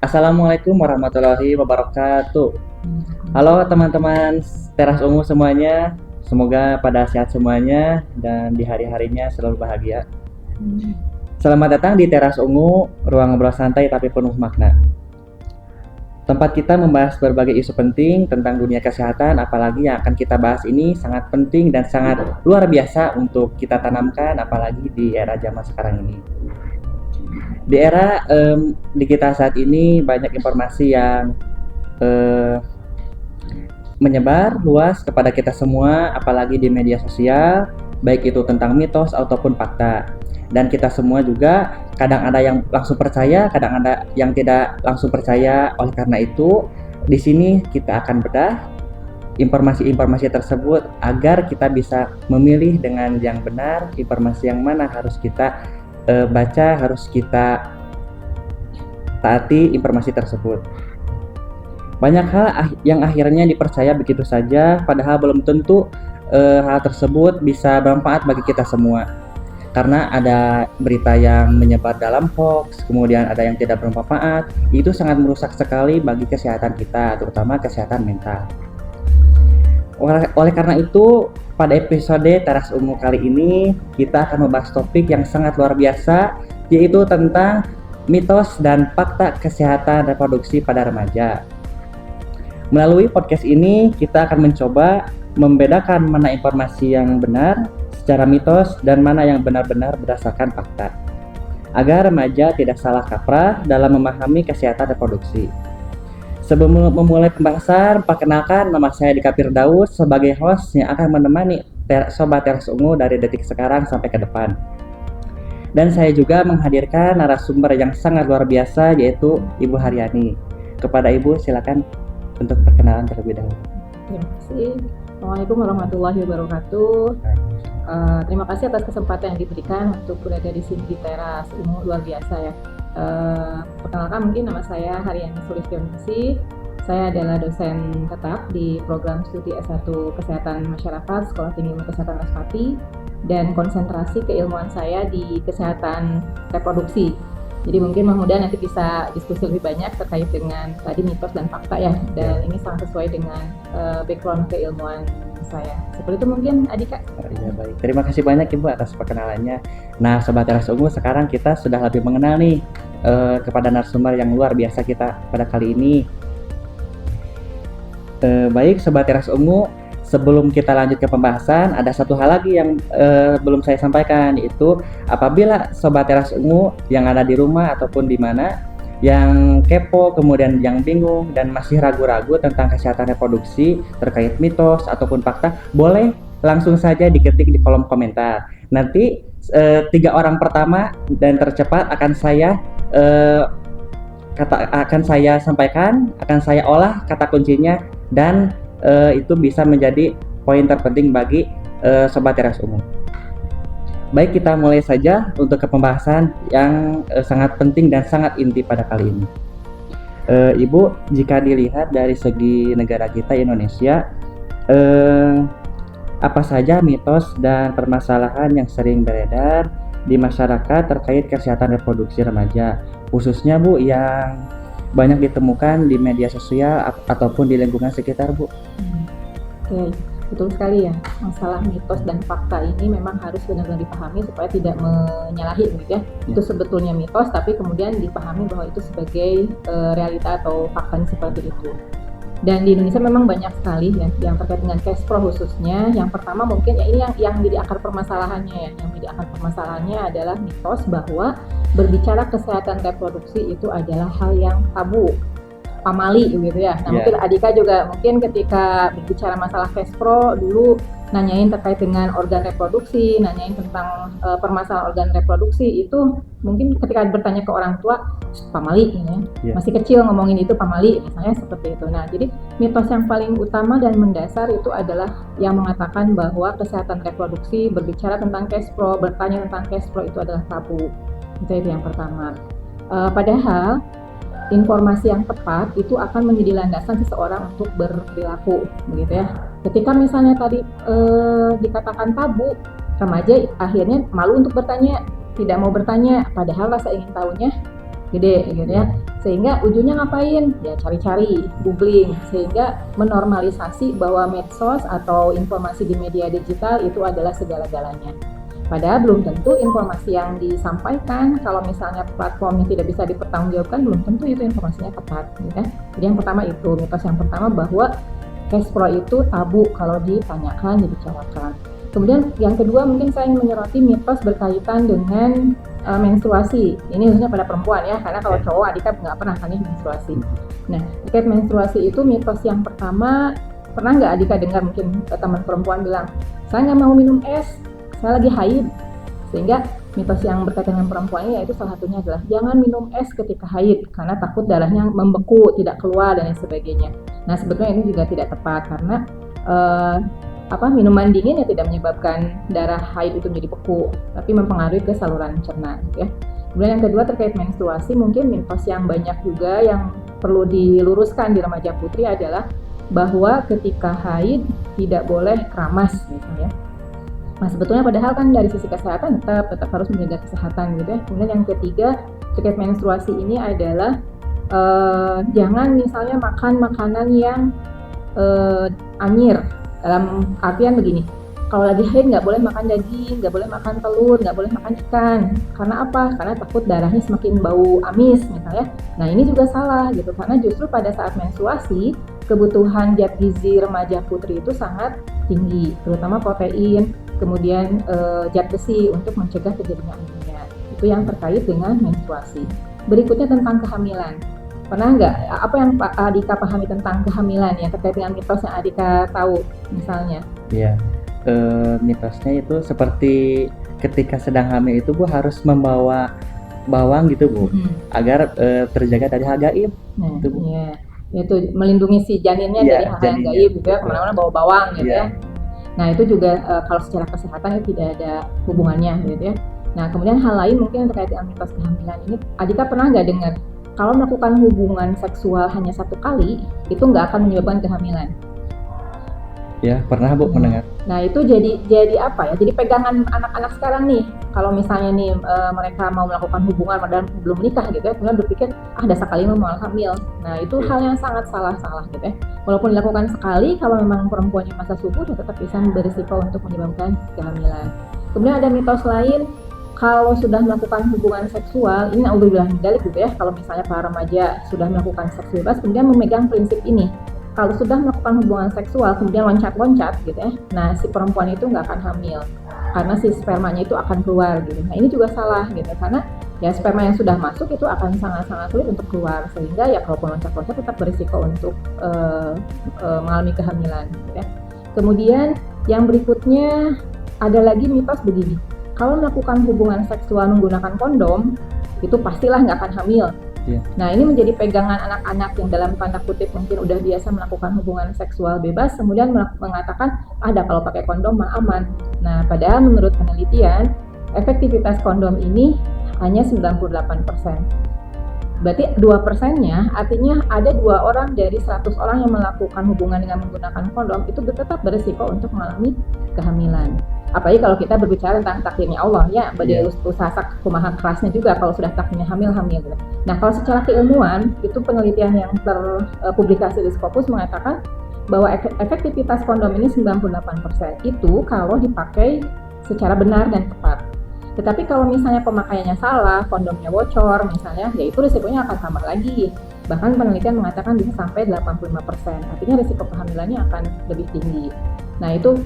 Assalamualaikum warahmatullahi wabarakatuh. Halo teman-teman Teras Ungu semuanya, semoga pada sehat semuanya dan di hari-harinya selalu bahagia. Selamat datang di Teras Ungu, ruang ngobrol santai tapi penuh makna. Tempat kita membahas berbagai isu penting tentang dunia kesehatan, apalagi yang akan kita bahas ini sangat penting dan sangat luar biasa untuk kita tanamkan, apalagi di era zaman sekarang ini. Di era digital saat ini banyak informasi yang menyebar luas kepada kita semua, apalagi di media sosial, baik itu tentang mitos ataupun fakta. Dan kita semua juga kadang ada yang langsung percaya, kadang ada yang tidak langsung percaya. Oleh karena itu, di sini kita akan bedah informasi-informasi tersebut agar kita bisa memilih dengan yang benar, informasi yang mana harus kita baca, harus kita taati informasi tersebut. Banyak hal yang akhirnya dipercaya begitu saja, padahal belum tentu hal tersebut bisa bermanfaat bagi kita semua. Karena ada berita yang menyebar dalam hoax, kemudian ada yang tidak bermanfaat, itu sangat merusak sekali bagi kesehatan kita, terutama kesehatan mental. Oleh karena itu, pada episode Teras Ungu kali ini, kita akan membahas topik yang sangat luar biasa, yaitu tentang mitos dan fakta kesehatan reproduksi pada remaja. Melalui podcast ini, kita akan mencoba membedakan mana informasi yang benar secara mitos dan mana yang benar-benar berdasarkan fakta, agar remaja tidak salah kaprah dalam memahami kesehatan reproduksi. Sebelum memulai pembahasan, perkenalkan nama saya Dika Firdaus sebagai host yang akan menemani Sobat Teras Ungu dari detik sekarang sampai ke depan. Dan saya juga menghadirkan narasumber yang sangat luar biasa, yaitu Ibu Haryani. Kepada Ibu, silakan untuk perkenalan terlebih dahulu. Terima kasih. Assalamualaikum warahmatullahi wabarakatuh. Terima kasih atas kesempatan yang diberikan untuk berada di sini di Teras Ungu, luar biasa ya. Perkenalkan, mungkin nama saya Haryani Sulistioningsi. Saya adalah dosen tetap di program studi S1 Kesehatan Masyarakat Sekolah Tinggi Ilmu Kesehatan Respati, dan konsentrasi keilmuan saya di kesehatan reproduksi. Jadi mungkin mudah-mudahan nanti bisa diskusi lebih banyak terkait dengan tadi mitos dan fakta ya, dan ini sangat sesuai dengan background keilmuan saya. Seperti itu mungkin Adika. Ya, baik. Terima kasih banyak Ibu atas perkenalannya. Nah, Sobat Teras Ungu, sekarang kita sudah lebih mengenal nih kepada narasumber yang luar biasa kita pada kali ini. Baik Sobat Teras Ungu, sebelum kita lanjut ke pembahasan, ada satu hal lagi yang belum saya sampaikan, yaitu apabila Sobat Teras Ungu yang ada di rumah ataupun di mana yang kepo, kemudian yang bingung dan masih ragu-ragu tentang kesehatan reproduksi terkait mitos ataupun fakta, boleh langsung saja diketik di kolom komentar. Nanti 3 orang pertama dan tercepat akan saya sampaikan, akan saya olah kata kuncinya, dan itu bisa menjadi poin terpenting bagi Sobat Teras Ungu. Baik, kita mulai saja untuk ke pembahasan yang sangat penting dan sangat inti pada kali ini. Ibu, jika dilihat dari segi negara kita Indonesia, apa saja mitos dan permasalahan yang sering beredar di masyarakat terkait kesehatan reproduksi remaja, khususnya Bu yang banyak ditemukan di media sosial ataupun di lingkungan sekitar, Bu? Oke, betul sekali ya. Masalah mitos dan fakta ini memang harus benar-benar dipahami supaya tidak menyalahi gitu ya. Itu sebetulnya mitos, tapi kemudian dipahami bahwa itu sebagai realita atau faktanya seperti itu. Dan di Indonesia memang banyak sekali ya, yang terkait dengan Kespro khususnya. Yang pertama mungkin ya ini yang menjadi akar permasalahannya ya. Yang menjadi akar permasalahannya adalah mitos bahwa berbicara kesehatan reproduksi itu adalah hal yang tabu, pamali gitu ya. Nah, mungkin Adika juga mungkin ketika berbicara masalah Kespro dulu nanyain terkait dengan organ reproduksi, nanyain tentang permasalahan organ reproduksi, itu mungkin ketika bertanya ke orang tua, pamali ini ya. Masih kecil ngomongin itu pamali misalnya seperti itu. Nah, jadi mitos yang paling utama dan mendasar itu adalah yang mengatakan bahwa kesehatan reproduksi berbicara tentang Kespro, bertanya tentang Kespro itu adalah tabu. Itu yang pertama. Padahal informasi yang tepat itu akan menjadi landasan seseorang untuk berperilaku, begitu ya. Ketika misalnya tadi dikatakan tabu, remaja akhirnya malu untuk bertanya, tidak mau bertanya, padahal rasa ingin tahunya gede gitu ya. Sehingga ujungnya ngapain? Ya cari-cari, googling, sehingga menormalisasi bahwa medsos atau informasi di media digital itu adalah segala-galanya. Padahal belum tentu informasi yang disampaikan, kalau misalnya platformnya tidak bisa dipertanggungjawabkan, belum tentu itu informasinya tepat. Gitu kan? Jadi yang pertama itu, mitos yang pertama bahwa cash flow itu tabu kalau ditanyakan, dibicarakan. Kemudian yang kedua mungkin saya ingin menyoroti mitos berkaitan dengan menstruasi. Ini khususnya pada perempuan ya, karena kalau cowok Adika nggak pernah kan menstruasi. Nah, terkait menstruasi itu mitos yang pertama, pernah nggak Adika dengar mungkin teman perempuan bilang, saya nggak mau minum es, saya lagi haid. Sehingga mitos yang berkaitan dengan perempuan ini yaitu salah satunya adalah jangan minum es ketika haid karena takut darahnya membeku, tidak keluar dan lain sebagainya. Nah, sebetulnya ini juga tidak tepat karena minuman dingin yang tidak menyebabkan darah haid itu menjadi beku, tapi mempengaruhi ke saluran cerna gitu ya. Kemudian yang kedua terkait menstruasi, mungkin mitos yang banyak juga yang perlu diluruskan di remaja putri adalah bahwa ketika haid tidak boleh keramas gitu ya. Nah, sebetulnya padahal kan dari sisi kesehatan tetap harus menjaga kesehatan gitu ya. Kemudian yang ketiga terkait menstruasi ini adalah jangan misalnya makan makanan yang anyir. Dalam artian begini, kalau lagi haid nggak boleh makan daging, nggak boleh makan telur, nggak boleh makan ikan. Karena apa? Karena takut darahnya semakin bau amis misalnya. Nah, ini juga salah gitu, karena justru pada saat menstruasi kebutuhan zat gizi remaja putri itu sangat tinggi, terutama protein, kemudian zat besi untuk mencegah terjadinya anemia. Itu yang terkait dengan menstruasi. Berikutnya tentang kehamilan. Pernah nggak, apa yang Adika pahami tentang kehamilan ya, terkait dengan mitos yang Adika tahu misalnya? Iya, mitosnya itu seperti ketika sedang hamil itu Bu harus membawa bawang gitu Bu, agar terjaga dari hal gaib. Nah, Itu, Bu. ya, itu melindungi si janinnya Iya, dari hal yang janinnya. gaib gitu ya, kemana-mana bawa bawang gitu Iya. ya. Nah, itu juga kalau secara kesehatan itu tidak ada hubungannya gitu ya. Nah, kemudian hal lain mungkin terkait dengan mitos kehamilan ini, Adika pernah nggak dengar kalau melakukan hubungan seksual hanya 1 kali itu nggak akan menyebabkan kehamilan? Ya, pernah Bu mendengar. Nah, itu jadi apa ya? Jadi pegangan anak-anak sekarang nih. Kalau misalnya nih mereka mau melakukan hubungan padahal belum menikah gitu ya, kemudian berpikir dasar kali mau hamil. Nah, itu hal yang sangat salah gitu ya. Walaupun dilakukan sekali, kalau memang perempuannya masa subur, ya tetap bisa berisiko untuk menyebabkan kehamilan. Kemudian ada mitos lain, kalau sudah melakukan hubungan seksual, ini naudzubillah min dzalik gitu ya, kalau misalnya para remaja sudah melakukan seks bebas, kemudian memegang prinsip ini, kalau sudah melakukan hubungan seksual kemudian loncat-loncat gitu ya, nah si perempuan itu nggak akan hamil karena si spermanya itu akan keluar gitu. Nah, ini juga salah gitu, karena ya sperma yang sudah masuk itu akan sangat-sangat sulit untuk keluar, sehingga ya kalaupun loncat-loncat tetap berisiko untuk mengalami kehamilan gitu ya. Kemudian yang berikutnya ada lagi mitos begini, kalau melakukan hubungan seksual menggunakan kondom itu pastilah nggak akan hamil. Nah, ini menjadi pegangan anak-anak yang dalam tanda kutip mungkin udah biasa melakukan hubungan seksual bebas, kemudian mengatakan kalau pakai kondom mah aman. Nah, padahal menurut penelitian efektivitas kondom ini hanya 98%. Berarti 2%-nya artinya ada 2 orang dari 100 orang yang melakukan hubungan dengan menggunakan kondom itu tetap berisiko untuk mengalami kehamilan. Apalagi kalau kita berbicara tentang takdirnya Allah ya, badai usaha kumaha kerasnya juga kalau sudah takdirnya hamil gitu. Nah, kalau secara keilmuan itu penelitian yang terpublikasi di Scopus mengatakan bahwa efektivitas kondom ini 98% itu kalau dipakai secara benar dan tepat. Tetapi kalau misalnya pemakaiannya salah, kondomnya bocor misalnya, ya itu risikonya akan tambah lagi. Bahkan penelitian mengatakan bisa sampai 85%. Artinya risiko kehamilannya akan lebih tinggi. Nah, itu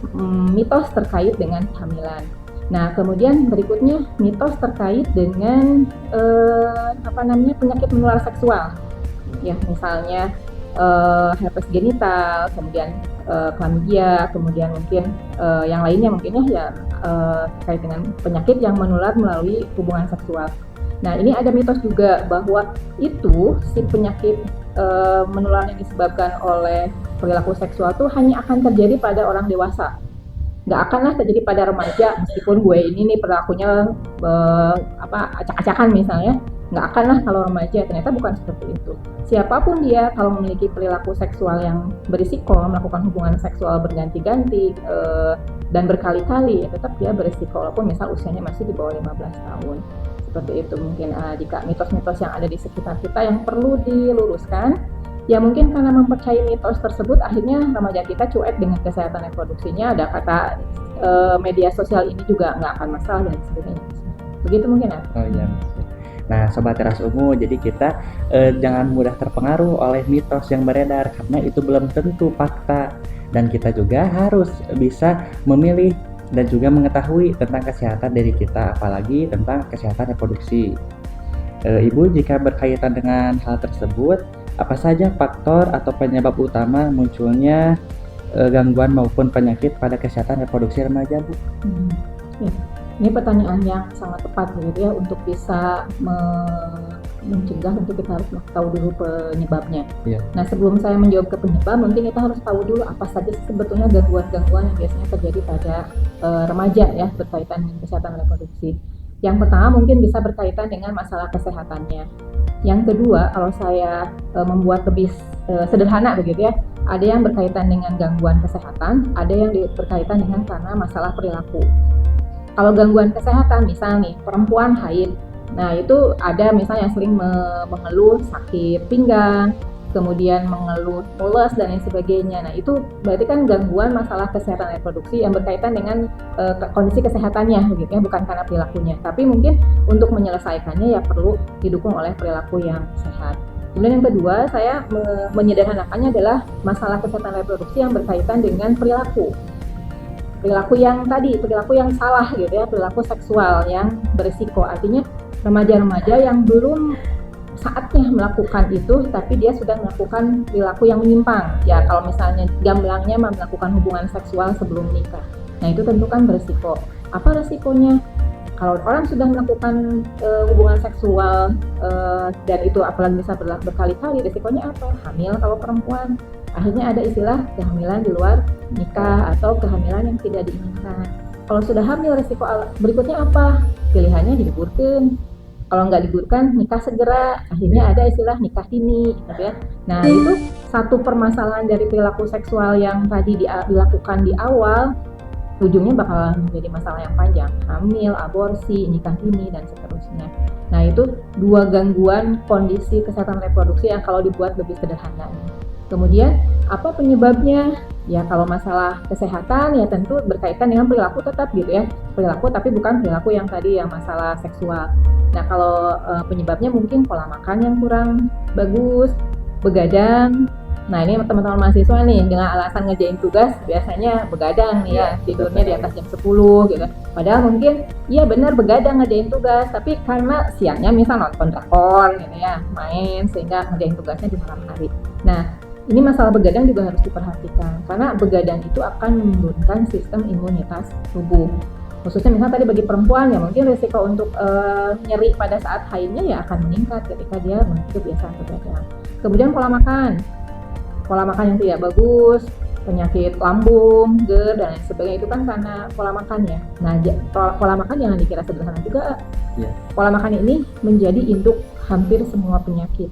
mitos terkait dengan kehamilan. Nah, kemudian berikutnya mitos terkait dengan penyakit menular seksual. Ya, misalnya herpes genital, kemudian chlamydia, kemudian mungkin yang lainnya mungkin ya terkait dengan penyakit yang menular melalui hubungan seksual. Nah, ini ada mitos juga bahwa itu si penyakit menular yang disebabkan oleh perilaku seksual itu hanya akan terjadi pada orang dewasa. Nggak akanlah terjadi pada remaja, meskipun gue ini nih perilakunya acak-acakan misalnya, nggak akanlah kalau remaja. Ternyata bukan seperti itu. Siapapun dia kalau memiliki perilaku seksual yang berisiko, melakukan hubungan seksual berganti-ganti dan berkali-kali, ya tetap dia berisiko walaupun misal usianya masih di bawah 15 tahun. seperti itu. Mungkin jika mitos-mitos yang ada di sekitar kita yang perlu diluruskan, ya mungkin karena mempercayai mitos tersebut akhirnya remaja kita cuek dengan kesehatan reproduksinya. Ada kata media sosial ini juga nggak akan masalah dan sebagainya. Begitu mungkin ya. Oh iya. Nah, Sobat Teras Ungu, jadi kita jangan mudah terpengaruh oleh mitos yang beredar karena itu belum tentu fakta, dan kita juga harus bisa memilih dan juga mengetahui tentang kesehatan diri kita, apalagi tentang kesehatan reproduksi. Ibu, jika berkaitan dengan hal tersebut, apa saja faktor atau penyebab utama munculnya gangguan maupun penyakit pada kesehatan reproduksi remaja, Bu? Ya. Ini pertanyaan yang sangat tepat begitu ya, untuk bisa mencegah, untuk kita harus tahu dulu penyebabnya. Iya. Nah, sebelum saya menjawab ke penyebab, mungkin kita harus tahu dulu apa saja sebetulnya gangguan-gangguan yang biasanya terjadi pada remaja ya, berkaitan dengan kesehatan reproduksi. Yang pertama mungkin bisa berkaitan dengan masalah kesehatannya. Yang kedua, kalau saya membuat lebih sederhana begitu ya, ada yang berkaitan dengan gangguan kesehatan, ada yang berkaitan dengan karena masalah perilaku. Kalau gangguan kesehatan, misal nih perempuan haid, nah itu ada misalnya yang sering mengeluh sakit pinggang, kemudian mengeluh mules dan lain sebagainya. Nah itu berarti kan gangguan masalah kesehatan reproduksi yang berkaitan dengan kondisi kesehatannya begitu ya, bukan karena perilakunya. Tapi mungkin untuk menyelesaikannya ya perlu didukung oleh perilaku yang sehat. Kemudian yang kedua, saya menyederhanakannya adalah masalah kesehatan reproduksi yang berkaitan dengan perilaku yang salah gitu ya, perilaku seksual yang berisiko. Artinya remaja-remaja yang belum saatnya melakukan itu, tapi dia sudah melakukan perilaku yang menyimpang. Ya kalau misalnya gamblangnya melakukan hubungan seksual sebelum nikah, nah itu tentu kan berisiko. Apa resikonya? Kalau orang sudah melakukan hubungan seksual dan itu apalagi bisa berkali-kali, resikonya apa? Hamil kalau perempuan. Akhirnya ada istilah kehamilan di luar nikah atau kehamilan yang tidak diinginkan. Kalau sudah hamil, risiko berikutnya apa? Pilihannya diliburkan. Kalau nggak diliburkan, nikah segera. Akhirnya ada istilah nikah dini, gitu ya. Nah itu satu permasalahan dari perilaku seksual yang tadi dilakukan di awal, ujungnya bakal menjadi masalah yang panjang. Hamil, aborsi, nikah dini, dan seterusnya. Nah itu dua gangguan kondisi kesehatan reproduksi yang kalau dibuat lebih sederhana. Kemudian apa penyebabnya? Ya kalau masalah kesehatan ya tentu berkaitan dengan perilaku tetap gitu ya. Perilaku tapi bukan perilaku yang tadi yang masalah seksual. Nah kalau penyebabnya mungkin pola makan yang kurang bagus, begadang. Nah ini teman-teman mahasiswa nih dengan alasan ngerjain tugas biasanya begadang nih ya, tidurnya di atas jam 10 gitu. Padahal mungkin iya benar begadang ngerjain tugas, tapi karena siangnya misal nonton drakor gitu ya, main sehingga ngerjain tugasnya di malam hari. Nah ini masalah begadang juga harus diperhatikan karena begadang itu akan menurunkan sistem imunitas tubuh. Khususnya misalnya tadi bagi perempuan ya mungkin risiko untuk nyeri pada saat haidnya ya akan meningkat ketika dia mengikuti kebiasaan begadang. Kemudian pola makan yang tidak bagus, penyakit lambung, GERD dan lain sebagainya itu kan karena pola makan ya. Nah pola makan jangan dikira sederhana juga. Pola makan ini menjadi induk hampir semua penyakit.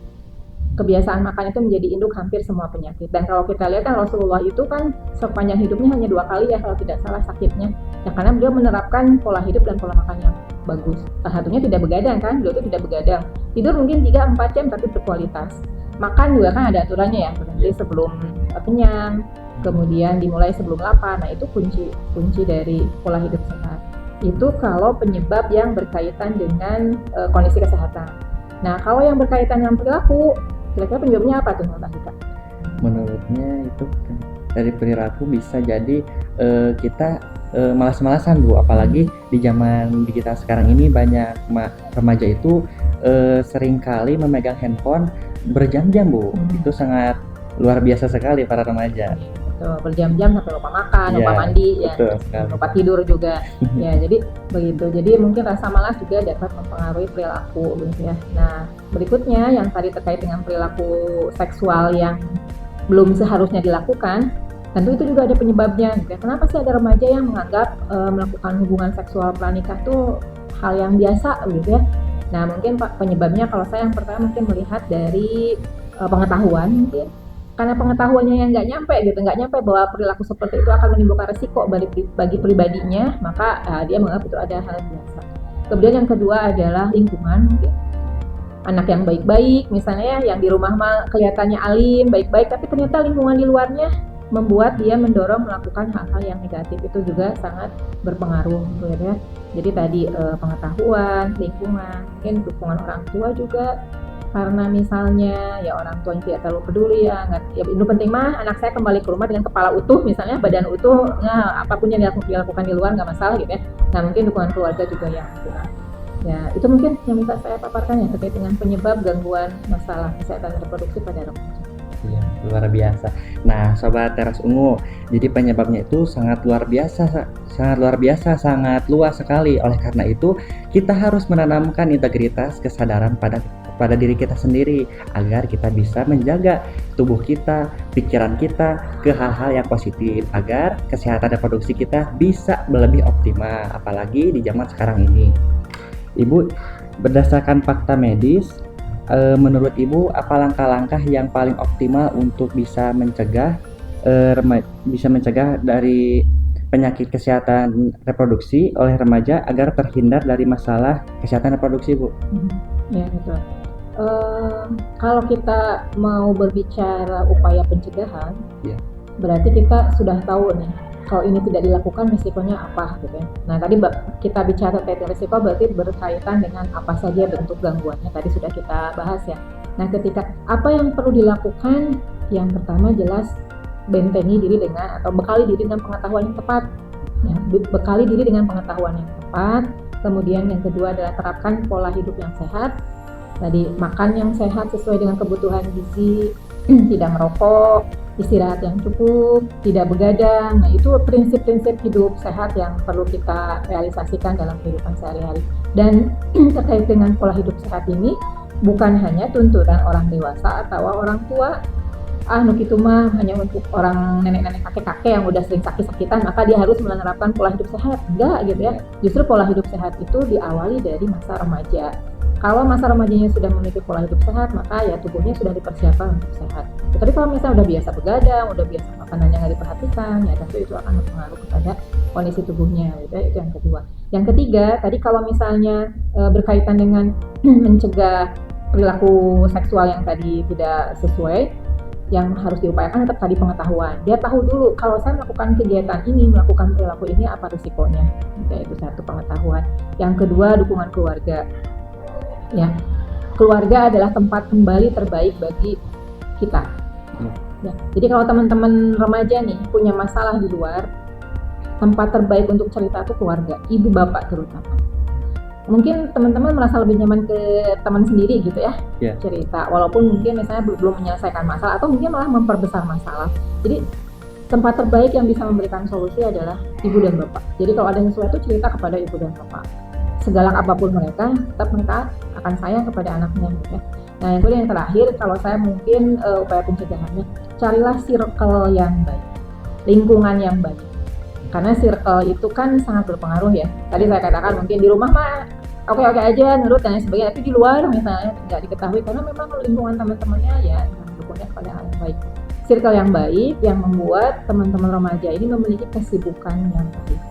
Kebiasaan makan itu menjadi induk hampir semua penyakit. Dan kalau kita lihat kan Rasulullah itu kan sepanjang hidupnya hanya 2 kali ya kalau tidak salah sakitnya. Ya karena beliau menerapkan pola hidup dan pola makan yang bagus. Salah satunya tidak begadang kan, beliau itu tidak begadang. Tidur mungkin 3-4 jam tapi berkualitas. Makan juga kan ada aturannya ya, berhenti sebelum kenyang, kemudian dimulai sebelum lapar. Nah itu kunci dari pola hidup sehat. Itu kalau penyebab yang berkaitan dengan kondisi kesehatan. Nah kalau yang berkaitan dengan perilaku, kira-kira penyebabnya apa tuh menurut Anda? Menurutnya itu dari perilaku bisa jadi kita malas-malasan Bu, apalagi di zaman digital sekarang ini banyak remaja itu seringkali memegang handphone berjam-jam Bu. Itu sangat luar biasa sekali para remaja. Betul, berjam-jam sampai lupa makan, lupa mandi, lupa tidur juga. Ya, jadi begitu. Jadi mungkin rasa malas juga dapat mempengaruhi perilaku, gitu ya. Nah, berikutnya yang tadi terkait dengan perilaku seksual yang belum seharusnya dilakukan, tentu itu juga ada penyebabnya. Gitu ya. Kenapa sih ada remaja yang menganggap melakukan hubungan seksual pranikah itu hal yang biasa, gitu ya? Nah, mungkin penyebabnya kalau saya yang pertama mungkin melihat dari pengetahuan mungkin. Karena pengetahuannya yang nggak nyampe bahwa perilaku seperti itu akan menimbulkan resiko bagi pribadinya, maka dia menganggap itu ada hal biasa. Kemudian yang kedua adalah lingkungan. Anak yang baik-baik, misalnya yang di rumah mah kelihatannya alim, baik-baik, tapi ternyata lingkungan di luarnya membuat dia mendorong melakukan hal-hal yang negatif. Itu juga sangat berpengaruh, gitu ya. Jadi tadi pengetahuan, lingkungan, mungkin dukungan orang tua juga. Karena misalnya ya orang tuanya tidak terlalu peduli ya, nggak, ya itu penting mah anak saya kembali ke rumah dengan kepala utuh, misalnya badan utuh, nah apapun yang dilakukan di luar nggak masalah gitu ya. Nah mungkin dukungan keluarga juga yang kurang. Ya itu mungkin yang bisa saya paparkan ya terkait dengan penyebab gangguan masalah kesehatan reproduksi pada remaja. Iya, luar biasa. Nah, Sobat Teras Ungu, jadi penyebabnya itu sangat luar biasa, sangat luas sekali. Oleh karena itu, kita harus menanamkan integritas kesadaran pada diri kita sendiri agar kita bisa menjaga tubuh kita, pikiran kita ke hal-hal yang positif agar kesehatan reproduksi kita bisa lebih optimal, apalagi di zaman sekarang ini. Ibu, berdasarkan fakta medis, menurut Ibu apa langkah-langkah yang paling optimal untuk bisa mencegah dari penyakit kesehatan reproduksi oleh remaja agar terhindar dari masalah kesehatan reproduksi, Bu? Ya betul. Kalau kita mau berbicara upaya pencegahan, Ya. berarti kita sudah tahu nih kalau ini tidak dilakukan risikonya apa gitu ya. Nah tadi kita bicara terkait risiko berarti berkaitan dengan apa saja bentuk gangguannya, tadi sudah kita bahas ya. Nah ketika apa yang perlu dilakukan, yang pertama jelas bentengi diri dengan atau bekali diri dengan pengetahuan yang tepat ya, bekali diri dengan pengetahuan yang tepat. Kemudian yang kedua adalah terapkan pola hidup yang sehat, tadi makan yang sehat sesuai dengan kebutuhan gizi, tidak merokok, istirahat yang cukup, tidak begadang. Nah itu prinsip-prinsip hidup sehat yang perlu kita realisasikan dalam kehidupan sehari-hari. Dan terkait dengan pola hidup sehat ini bukan hanya tuntutan orang dewasa atau orang tua, nuk itu mah hanya untuk orang nenek-nenek kakek-kakek yang udah sering sakit-sakitan maka dia harus menerapkan pola hidup sehat. Enggak gitu ya, justru pola hidup sehat itu diawali dari masa remaja. Kalau masa remajanya sudah memiliki pola hidup sehat, maka ya tubuhnya sudah dipersiapkan untuk sehat. Tapi kalau misalnya udah biasa begadang, udah biasa makanannya nggak diperhatikan, ya tentu itu akan berpengaruh kepada kondisi tubuhnya. Gitu. Itu yang kedua. Yang ketiga, tadi kalau misalnya berkaitan dengan mencegah perilaku seksual yang tadi tidak sesuai, yang harus diupayakan tetap tadi pengetahuan. Dia tahu dulu kalau saya melakukan kegiatan ini, melakukan perilaku ini apa risikonya. Gitu, itu satu pengetahuan. Yang kedua, dukungan keluarga. Ya, keluarga adalah tempat kembali terbaik bagi kita. Ya, jadi kalau teman-teman remaja nih punya masalah di luar, tempat terbaik untuk cerita itu keluarga, ibu bapak terutama. Mungkin teman-teman merasa lebih nyaman ke teman sendiri gitu ya, cerita. Walaupun mungkin misalnya belum menyelesaikan masalah atau mungkin malah memperbesar masalah. Jadi tempat terbaik yang bisa memberikan solusi adalah ibu dan bapak. Jadi kalau ada sesuatu cerita kepada ibu dan bapak. Segalak apapun mereka, tetap mereka akan sayang kepada anaknya gitu ya. Nah yang kedua yang terakhir, kalau saya mungkin upaya pencegahannya, carilah circle yang baik, lingkungan yang baik. Karena circle itu kan sangat berpengaruh ya. Tadi saya katakan mungkin di rumah mah oke-oke aja, nurut dan sebagainya, tapi di luar misalnya tidak diketahui karena memang lingkungan teman-temannya ya mendukungnya kepada hal yang baik. Circle yang baik yang membuat teman-teman remaja ini memiliki kesibukan yang baik.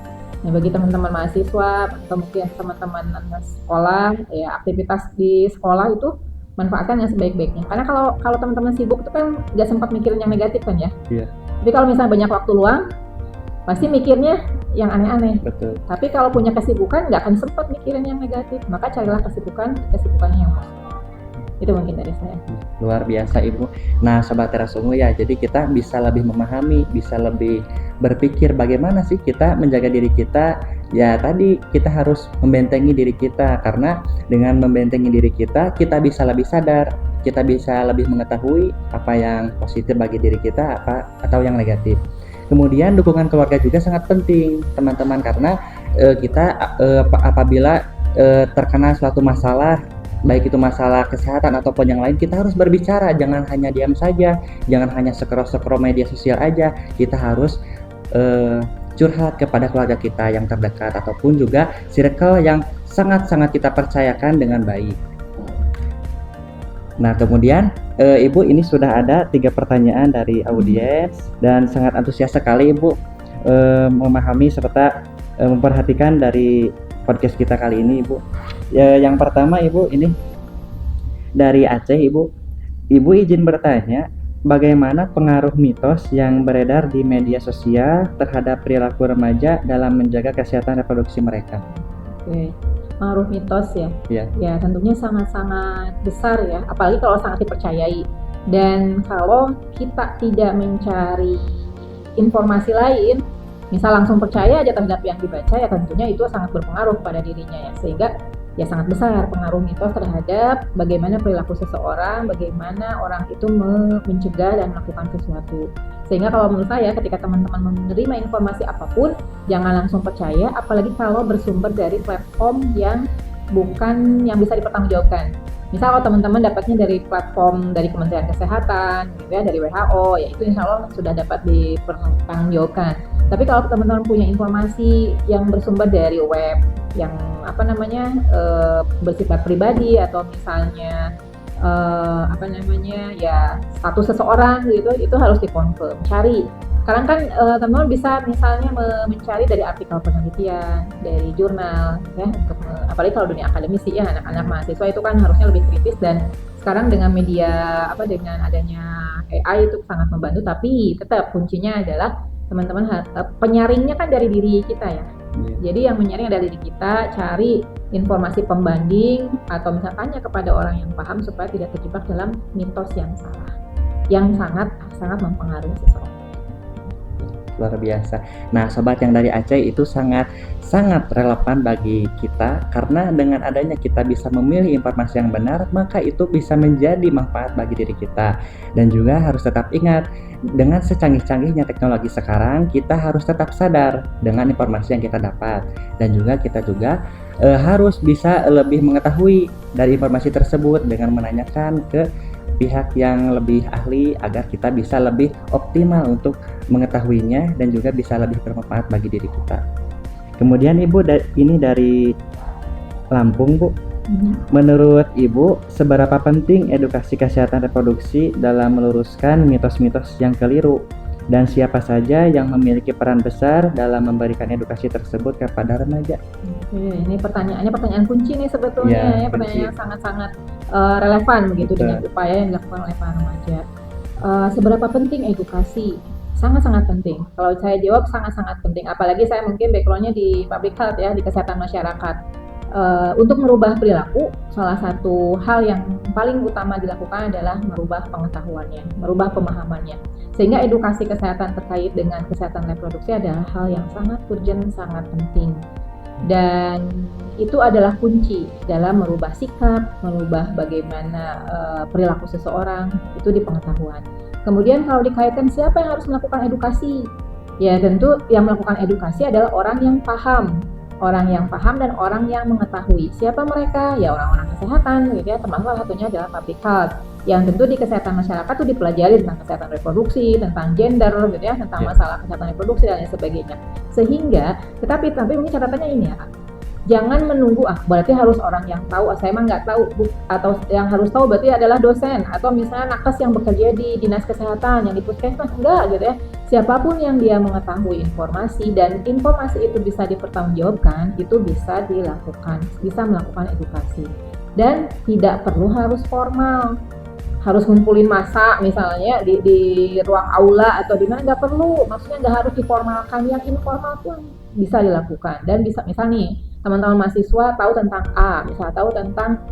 Nah, bagi teman-teman mahasiswa atau mungkin teman-teman sekolah, ya aktivitas di sekolah itu manfaatkan yang sebaik-baiknya. Karena kalau teman-teman sibuk itu kan nggak sempat mikirin yang negatif kan ya. Iya. Tapi kalau misalnya banyak waktu luang, pasti mikirnya yang aneh-aneh. Betul. Tapi kalau punya kesibukan nggak akan sempat mikirin yang negatif. Maka carilah kesibukan yang positif. Itu mungkin dari saya. Luar biasa Ibu. Nah Sobat Teras Ungu ya, jadi kita bisa lebih memahami, bisa lebih berpikir bagaimana sih kita menjaga diri kita. Ya tadi kita harus membentengi diri kita, karena dengan membentengi diri kita, kita bisa lebih sadar, kita bisa lebih mengetahui apa yang positif bagi diri kita apa atau yang negatif. Kemudian dukungan keluarga juga sangat penting teman-teman, karena kita apabila terkena suatu masalah, baik itu masalah kesehatan ataupun yang lain, kita harus berbicara, jangan hanya diam saja, jangan hanya scroll media sosial aja. Kita harus curhat kepada keluarga kita yang terdekat ataupun juga circle yang sangat-sangat kita percayakan dengan baik. Nah kemudian Ibu, ini sudah ada 3 pertanyaan dari audiens dan sangat antusias sekali Ibu memahami serta memperhatikan dari podcast kita kali ini, Ibu. Ya, yang pertama, Ibu, ini dari Aceh, Ibu. Ibu izin bertanya, bagaimana pengaruh mitos yang beredar di media sosial terhadap perilaku remaja dalam menjaga kesehatan reproduksi mereka? Oke, pengaruh mitos ya. Ya. Ya, tentunya sangat-sangat besar ya, apalagi kalau sangat dipercayai. Dan kalau kita tidak mencari informasi lain, misal langsung percaya aja terhadap yang dibaca, ya tentunya itu sangat berpengaruh pada dirinya ya, sehingga ya sangat besar pengaruh mitos terhadap bagaimana perilaku seseorang, bagaimana orang itu mencegah dan melakukan sesuatu. Sehingga kalau menurut saya ketika teman-teman menerima informasi apapun, jangan langsung percaya, apalagi kalau bersumber dari platform yang bukan yang bisa dipertanggungjawabkan. Misal kalau teman-teman dapatnya dari platform dari Kementerian Kesehatan, gitu ya, dari WHO, ya itu insya Allah sudah dapat dipertanggungjawabkan. Tapi kalau teman-teman punya informasi yang bersumber dari web, yang bersifat pribadi atau misalnya ya status seseorang gitu, itu harus dikonfirm, cari. Sekarang kan teman-teman bisa misalnya mencari dari artikel penelitian, dari jurnal ya, untuk apalagi kalau dunia akademisi ya, anak-anak mahasiswa itu kan harusnya lebih kritis, dan sekarang dengan media dengan adanya AI itu sangat membantu, tapi tetap kuncinya adalah teman-teman penyaringnya kan dari diri kita ya. Jadi yang menyaring dari diri kita, cari informasi pembanding atau misalnya tanya kepada orang yang paham supaya tidak terjebak dalam mitos yang salah, yang sangat mempengaruhi seseorang. Luar biasa. Nah, sobat yang dari Aceh itu sangat relevan bagi kita, karena dengan adanya kita bisa memilih informasi yang benar, maka itu bisa menjadi manfaat bagi diri kita. Dan juga harus tetap ingat, dengan secanggih-canggihnya teknologi sekarang, kita harus tetap sadar dengan informasi yang kita dapat, dan juga kita harus bisa lebih mengetahui dari informasi tersebut dengan menanyakan ke pihak yang lebih ahli agar kita bisa lebih optimal untuk mengetahuinya dan juga bisa lebih bermanfaat bagi diri kita. Kemudian Ibu, ini dari Lampung, Bu. Menurut Ibu, seberapa penting edukasi kesehatan reproduksi dalam meluruskan mitos-mitos yang keliru, dan siapa saja yang memiliki peran besar dalam memberikan edukasi tersebut kepada remaja? Oke, ini pertanyaan kunci nih sebetulnya ya, pertanyaan yang sangat-sangat relevan begitu. Betul. Dengan upaya yang dilakukan oleh para remaja. Seberapa penting edukasi? Sangat-sangat penting. Kalau saya jawab sangat-sangat penting, apalagi saya mungkin backgroundnya di public health ya, di kesehatan masyarakat. Untuk merubah perilaku, salah satu hal yang paling utama dilakukan adalah merubah pengetahuannya, merubah pemahamannya. Sehingga edukasi kesehatan terkait dengan kesehatan reproduksi adalah hal yang sangat urgent, sangat penting. Dan itu adalah kunci dalam merubah sikap, merubah bagaimana perilaku seseorang, itu di pengetahuan. Kemudian kalau dikaitkan siapa yang harus melakukan edukasi? Ya tentu yang melakukan edukasi adalah orang yang paham dan orang yang mengetahui. Siapa mereka? Ya orang-orang kesehatan gitu ya, termasuk salah satunya adalah public health. Yang tentu di kesehatan masyarakat itu dipelajari tentang kesehatan reproduksi, tentang gender gitu ya, tentang masalah kesehatan reproduksi dan lain sebagainya. Sehingga, tapi mungkin catatannya ini ya, jangan menunggu berarti harus orang yang tahu, saya emang nggak tahu, atau yang harus tahu berarti adalah dosen atau misalnya nakes yang bekerja di dinas kesehatan, yang di puskesmas, enggak gitu ya. Siapapun yang dia mengetahui informasi dan informasi itu bisa dipertanggungjawabkan, itu bisa melakukan edukasi. Dan tidak perlu harus formal, harus ngumpulin massa misalnya di ruang aula atau di mana, nggak perlu, maksudnya nggak harus diformalkan, yang informal pun bisa dilakukan. Dan bisa misal nih teman-teman mahasiswa tahu tentang tahu tentang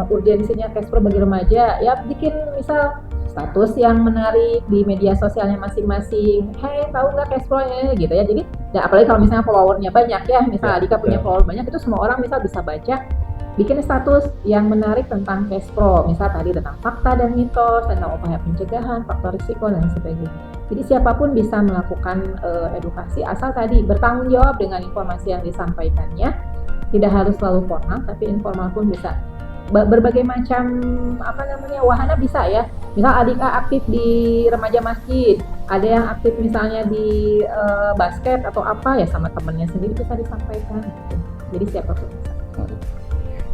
urgensinya Kespro bagi remaja, ya bikin misal status yang menarik di media sosialnya masing-masing. Hey, tahu nggak Kespro ya gitu ya. Jadi apalagi kalau misalnya followernya banyak ya, misal Adika punya follower banyak, itu semua orang misal bisa baca, bikin status yang menarik tentang Kespro, misal tadi tentang fakta dan mitos, tentang upaya pencegahan, faktor risiko dan sebagainya. Jadi siapapun bisa melakukan edukasi, asal tadi bertanggung jawab dengan informasi yang disampaikannya. Tidak harus selalu formal, tapi informal pun bisa. Berbagai macam wahana bisa ya. Misal Adika aktif di remaja masjid, ada yang aktif misalnya di basket atau apa ya, sama temennya sendiri bisa disampaikan gitu. Jadi siapapun bisa.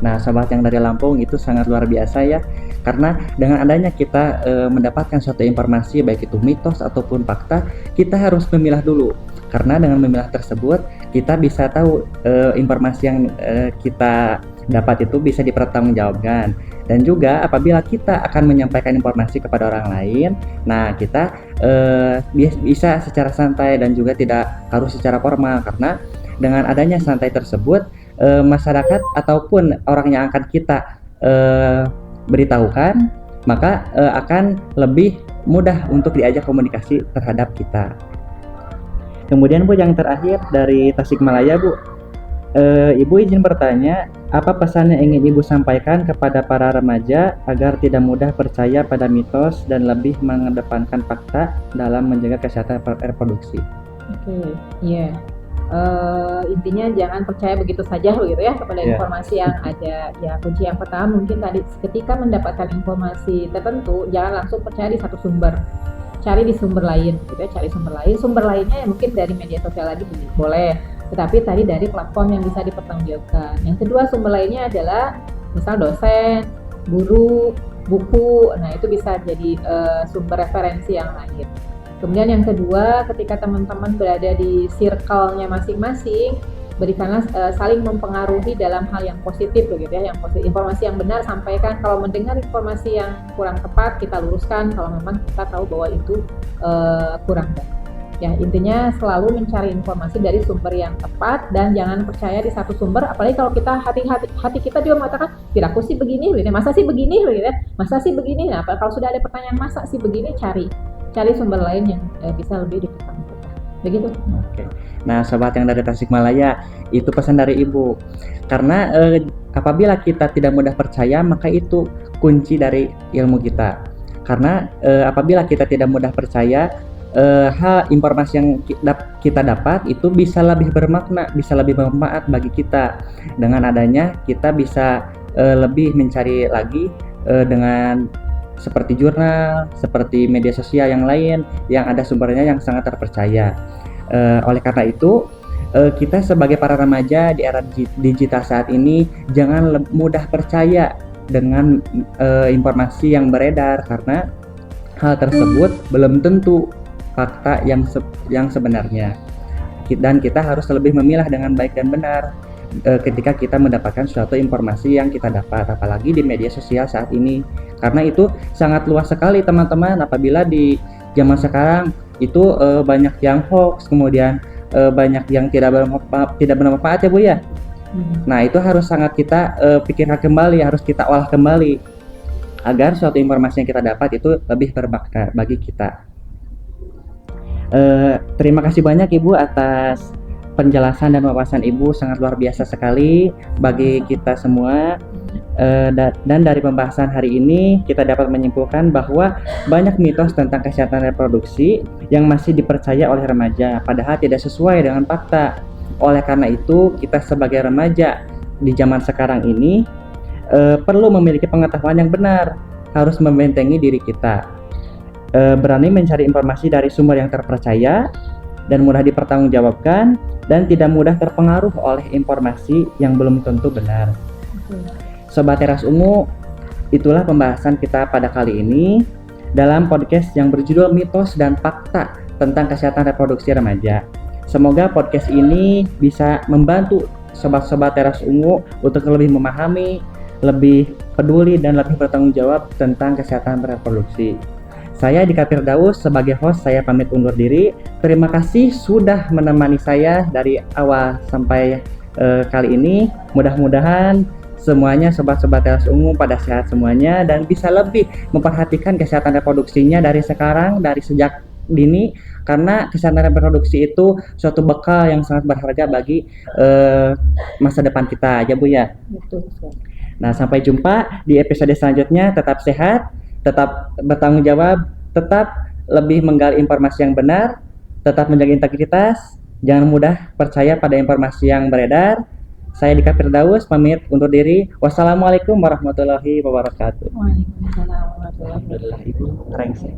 Nah, sobat yang dari Lampung itu sangat luar biasa ya, karena dengan adanya kita mendapatkan suatu informasi baik itu mitos ataupun fakta, kita harus memilah dulu. Karena dengan memilah tersebut, kita bisa tahu informasi yang kita dapat itu bisa dipertanggungjawabkan. Dan juga apabila kita akan menyampaikan informasi kepada orang lain, nah kita bisa secara santai dan juga tidak harus secara formal, karena dengan adanya santai tersebut masyarakat ataupun orang yang akan kita beritahukan maka akan lebih mudah untuk diajak komunikasi terhadap kita. Kemudian Bu, yang terakhir dari Tasikmalaya Bu, Ibu izin bertanya, apa pesan yang ingin Ibu sampaikan kepada para remaja agar tidak mudah percaya pada mitos dan lebih mengedepankan fakta dalam menjaga kesehatan reproduksi? Oke, iya. Intinya jangan percaya begitu saja gitu ya kepada informasi yang ada. Ya, kunci yang pertama mungkin tadi, ketika mendapatkan informasi tertentu jangan langsung percaya di satu sumber, cari di sumber lain gitu ya, cari sumber lainnya yang mungkin dari media sosial lagi boleh, tetapi tadi dari platform yang bisa dipertanggungjawabkan. Yang kedua, sumber lainnya adalah misal dosen, guru, buku. Nah, itu bisa jadi sumber referensi yang lain. Kemudian yang kedua, ketika teman-teman berada di circle-nya masing-masing, berikanlah saling mempengaruhi dalam hal yang positif begitu ya, yang positif. Informasi yang benar sampaikan. Kalau mendengar informasi yang kurang tepat, kita luruskan kalau memang kita tahu bahwa itu kurang baik. Ya, intinya selalu mencari informasi dari sumber yang tepat dan jangan percaya di satu sumber, apalagi kalau kita hati kita juga mengatakan, "Aku sih begini, masa sih begini," gitu ya. Masa sih begini? Nah, kalau sudah ada pertanyaan masa sih begini, cari sumber lain yang bisa lebih dipertanggungjawabkan. Begitu. Oke. Nah, sobat yang dari Tasikmalaya, itu pesan dari Ibu. Karena apabila kita tidak mudah percaya, maka itu kunci dari ilmu kita. Karena apabila kita tidak mudah percaya, informasi yang kita dapat itu bisa lebih bermakna, bisa lebih bermanfaat bagi kita. Dengan adanya kita bisa lebih mencari lagi dengan seperti jurnal, seperti media sosial yang lain yang ada sumbernya yang sangat terpercaya. Oleh karena itu, kita sebagai para remaja di era digital saat ini jangan mudah percaya dengan informasi yang beredar, karena hal tersebut belum tentu fakta yang sebenarnya. Dan kita harus lebih memilah dengan baik dan benar ketika kita mendapatkan suatu informasi yang kita dapat, apalagi di media sosial saat ini, karena itu sangat luas sekali teman-teman. Apabila di zaman sekarang itu banyak yang hoax, kemudian banyak yang tidak bermanfaat ya Bu ya. Nah, itu harus sangat kita pikirkan kembali, harus kita olah kembali agar suatu informasi yang kita dapat itu lebih bermakna bagi kita. Terima kasih banyak Ibu atas penjelasan dan wawasan Ibu, sangat luar biasa sekali bagi kita semua. Dan dari pembahasan hari ini kita dapat menyimpulkan bahwa banyak mitos tentang kesehatan reproduksi yang masih dipercaya oleh remaja, padahal tidak sesuai dengan fakta. Oleh karena itu, kita sebagai remaja di zaman sekarang ini perlu memiliki pengetahuan yang benar, harus membentengi diri kita, berani mencari informasi dari sumber yang terpercaya dan mudah dipertanggungjawabkan, dan tidak mudah terpengaruh oleh informasi yang belum tentu benar. Sobat Teras Ungu, itulah pembahasan kita pada kali ini dalam podcast yang berjudul Mitos dan Fakta tentang Kesehatan Reproduksi Remaja. Semoga podcast ini bisa membantu sobat-sobat Teras Ungu untuk lebih memahami, lebih peduli, dan lebih bertanggung jawab tentang kesehatan reproduksi. Saya Dika Firdaus sebagai host, saya pamit undur diri. Terima kasih sudah menemani saya dari awal sampai kali ini. Mudah-mudahan semuanya sobat-sobat Teras Ungu pada sehat semuanya dan bisa lebih memperhatikan kesehatan reproduksinya dari sekarang, dari sejak dini, karena kesehatan reproduksi itu suatu bekal yang sangat berharga bagi masa depan kita ya Bu ya. Betul. Nah, sampai jumpa di episode selanjutnya. Tetap sehat, tetap bertanggung jawab, tetap lebih menggali informasi yang benar, tetap menjaga integritas, jangan mudah percaya pada informasi yang beredar. Saya Dika Firdaus pamit undur diri. Wassalamualaikum warahmatullahi wabarakatuh. Waalaikumsalam warahmatullahi wabarakatuh. Ibu, keren sih,